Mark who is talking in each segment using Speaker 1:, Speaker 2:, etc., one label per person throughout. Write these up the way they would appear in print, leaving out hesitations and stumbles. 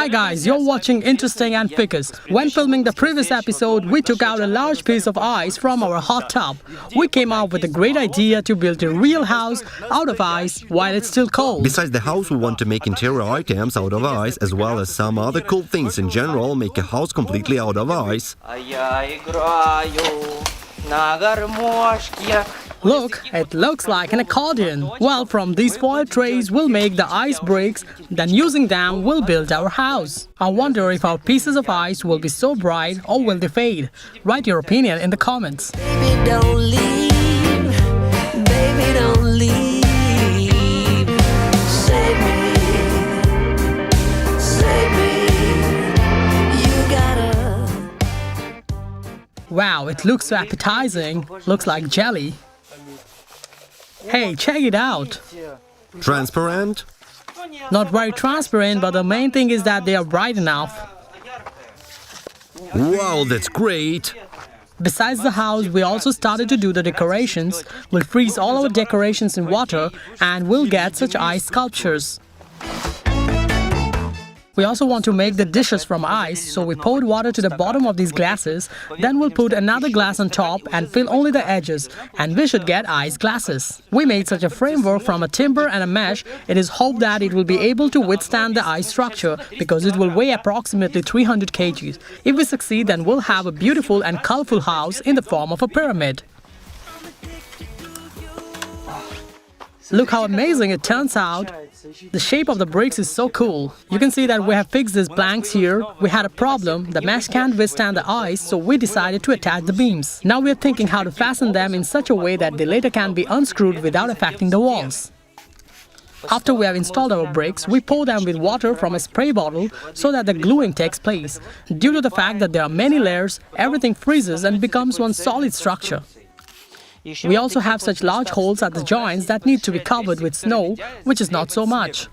Speaker 1: Hi guys, you're watching Interesting and Ficus. When filming the previous episode, we took out a large piece of ice from our hot tub. We came up with a great idea to build a real house out of ice while it's still cold.
Speaker 2: Besides the house, we want to make interior items out of ice, as well as some other cool things in general, make a house completely out of ice.
Speaker 1: Look, it looks like an accordion. Well, from these foil trays, we'll make the ice bricks, then using them, we'll build our house. I wonder if our pieces of ice will be so bright or will they fade? Write your opinion in the comments.
Speaker 3: Baby, don't leave. Baby, don't leave. Save me. Save me. You gotta.
Speaker 1: Wow, it looks so appetizing. Looks like jelly. Hey, check it out.
Speaker 2: Transparent?
Speaker 1: Not very transparent, but the main thing is that they are bright enough.
Speaker 2: Wow, that's great!
Speaker 1: Besides the house, we also started to do the decorations. We'll freeze all our decorations in water and we'll get such ice sculptures. We also want to make the dishes from ice, so we poured water to the bottom of these glasses. Then we'll put another glass on top and fill only the edges, and we should get ice glasses. We made such a framework from a timber and a mesh. It is hoped that it will be able to withstand the ice structure because it will weigh approximately 300 kgs. If we succeed, then we'll have a beautiful and colorful house in the form of a pyramid. Look how amazing it turns out. The shape of the bricks is so cool. You can see that we have fixed these blanks here. We had a problem. The mesh can't withstand the ice, so we decided to attach the beams. Now we are thinking how to fasten them in such a way that they later can be unscrewed without affecting the walls. After we have installed our bricks, we pour them with water from a spray bottle so that the gluing takes place. Due to the fact that there are many layers, everything freezes and becomes one solid structure. We also have such large holes at the joints that need to be covered with snow, which is not so much.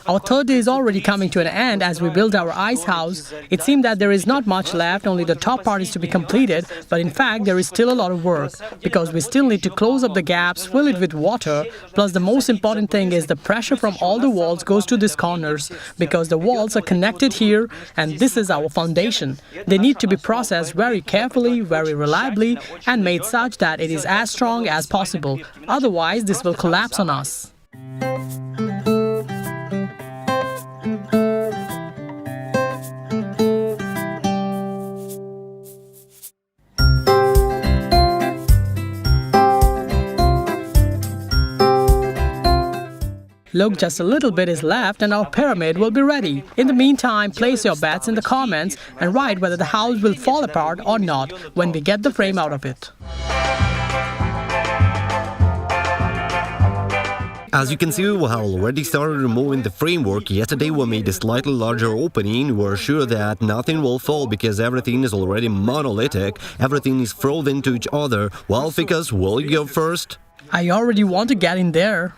Speaker 1: Our third day is already coming to an end as we build our ice house. It seemed that there is not much left, only the top part is to be completed, but in fact there is still a lot of work because we still need to close up the gaps, fill it with water, plus the most important thing is the pressure from all the walls goes to these corners because the walls are connected here and this is our foundation. They need to be processed very carefully, very reliably and made such that it is as strong as possible. Otherwise this will collapse on us. Look, just a little bit is left and our pyramid will be ready. In the meantime, place your bets in the comments and write whether the house will fall apart or not when we get the frame out of it.
Speaker 2: As you can see, we have already started removing the framework. Yesterday we made a slightly larger opening. We're sure that nothing will fall because everything is already monolithic. Everything is frozen to each other. Well, Ficus, will you go first?
Speaker 1: I already want to get in there.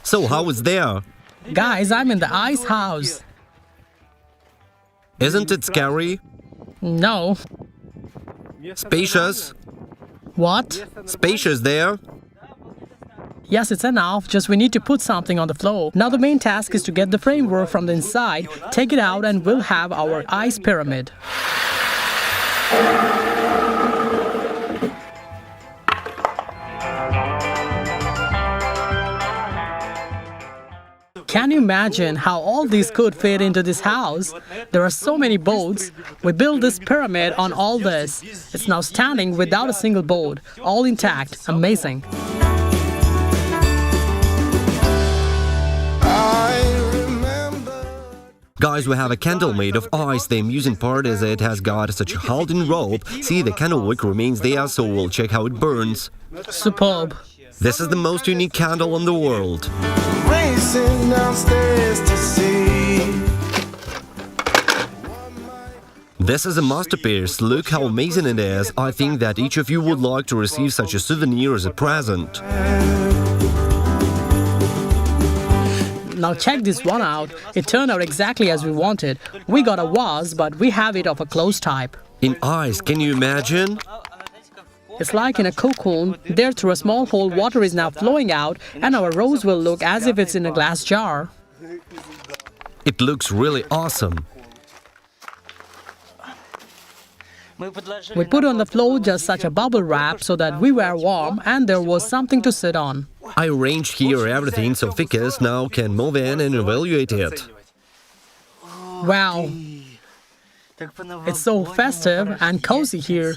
Speaker 2: So, how is there?
Speaker 1: Guys, I'm in the ice house.
Speaker 2: Isn't it scary?
Speaker 1: No.
Speaker 2: Spacious?
Speaker 1: What?
Speaker 2: Spacious there?
Speaker 1: Yes, it's enough, just we need to put something on the floor. Now the main task is to get the framework from the inside, take it out and we'll have our ice pyramid. Can you imagine how all these could fit into this house? There are so many boards. We built this pyramid on all this. It's now standing without a single board, all intact. Amazing.
Speaker 2: Guys, we have a candle made of ice. The amusing part is it has got such a holding rope. See, the candle wick remains there, so we'll check how it burns.
Speaker 1: Superb.
Speaker 2: This is the most unique candle in the world.
Speaker 4: Racing downstairs to see.
Speaker 2: This is a masterpiece. Look how amazing it is. I think that each of you would like to receive such a souvenir as a present.
Speaker 1: Now check this one out. It turned out exactly as we wanted. We got a vase, but we have it of a closed type.
Speaker 2: In ice, can you imagine?
Speaker 1: It's like in a cocoon. There, through a small hole, water is now flowing out, and our rose will look as if it's in a glass jar.
Speaker 2: It looks really awesome.
Speaker 1: We put on the floor just such a bubble wrap so that we were warm and there was something to sit on.
Speaker 2: I arranged here everything so Ficus now can move in and evaluate it.
Speaker 1: Wow, it's so festive and cozy here.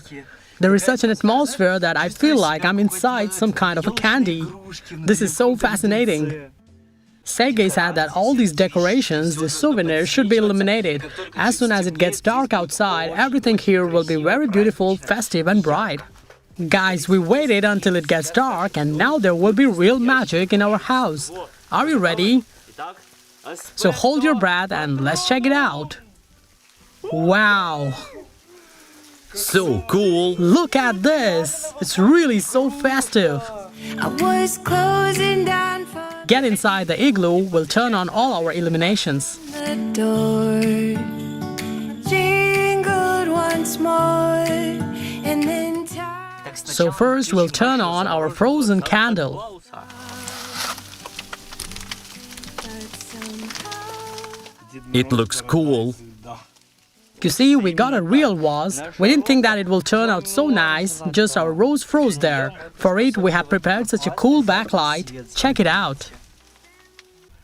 Speaker 1: There is such an atmosphere that I feel like I'm inside some kind of a candy. This is so fascinating. Sergey said that all these decorations, these souvenirs, should be illuminated. As soon as it gets dark outside, everything here will be very beautiful, festive and bright. Guys, we waited until it gets dark and now there will be real magic in our house. Are you ready? So hold your breath and let's check it out. Wow!
Speaker 2: So cool!
Speaker 1: Look at this! It's really so festive.
Speaker 3: I was closing down for
Speaker 1: Get inside the igloo, we'll turn on all our illuminations.
Speaker 3: the door. Jingled once more, and then time.
Speaker 1: So first we'll turn on our frozen candle.
Speaker 2: It looks cool.
Speaker 1: You see, we got a real vase. We didn't think that it will turn out so nice, just our rose froze there. For it, we have prepared such a cool backlight. Check it out.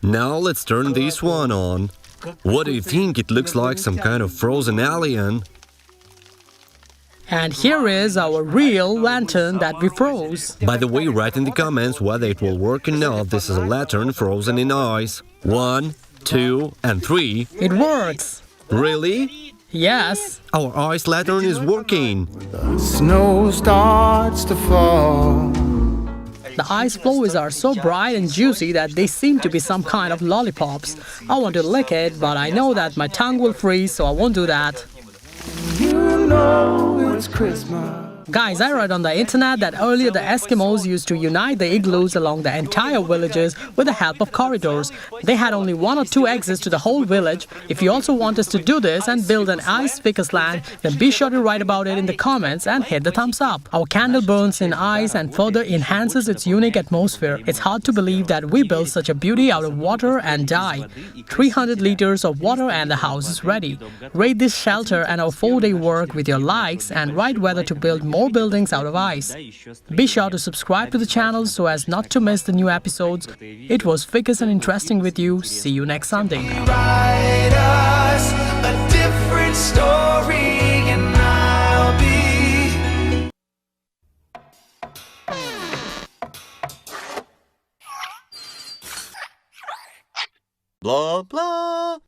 Speaker 2: Now let's turn this one on. What do you think? It looks like some kind of frozen alien.
Speaker 1: And here is our real lantern that we froze.
Speaker 2: By the way, write in the comments whether it will work or not. This is a lantern frozen in ice. 1, 2, and 3.
Speaker 1: It works.
Speaker 2: Really?
Speaker 1: Yes.
Speaker 2: Our ice lantern is working.
Speaker 4: Snow starts to fall.
Speaker 1: The ice floes are so bright and juicy that they seem to be some kind of lollipops. I want to lick it, but I know that my tongue will freeze, so I won't do that.
Speaker 4: You know it's Christmas.
Speaker 1: Guys, I read on the internet that earlier the Eskimos used to unite the igloos along the entire villages with the help of corridors. They had only 1 or 2 exits to the whole village. If you also want us to do this and build an ice ficus land, then be sure to write about it in the comments and hit the thumbs up. Our candle burns in ice and further enhances its unique atmosphere. It's hard to believe that we built such a beauty out of water and dye. 300 liters of water and the house is ready. Rate this shelter and our 4-day work with your likes and write whether to build more buildings out of ice. Be sure to subscribe to the channel so as not to miss the new episodes. It was Ficus and Interesting with you. See you next Sunday.
Speaker 4: Write us a different story, and I'll be.
Speaker 2: Blah, blah.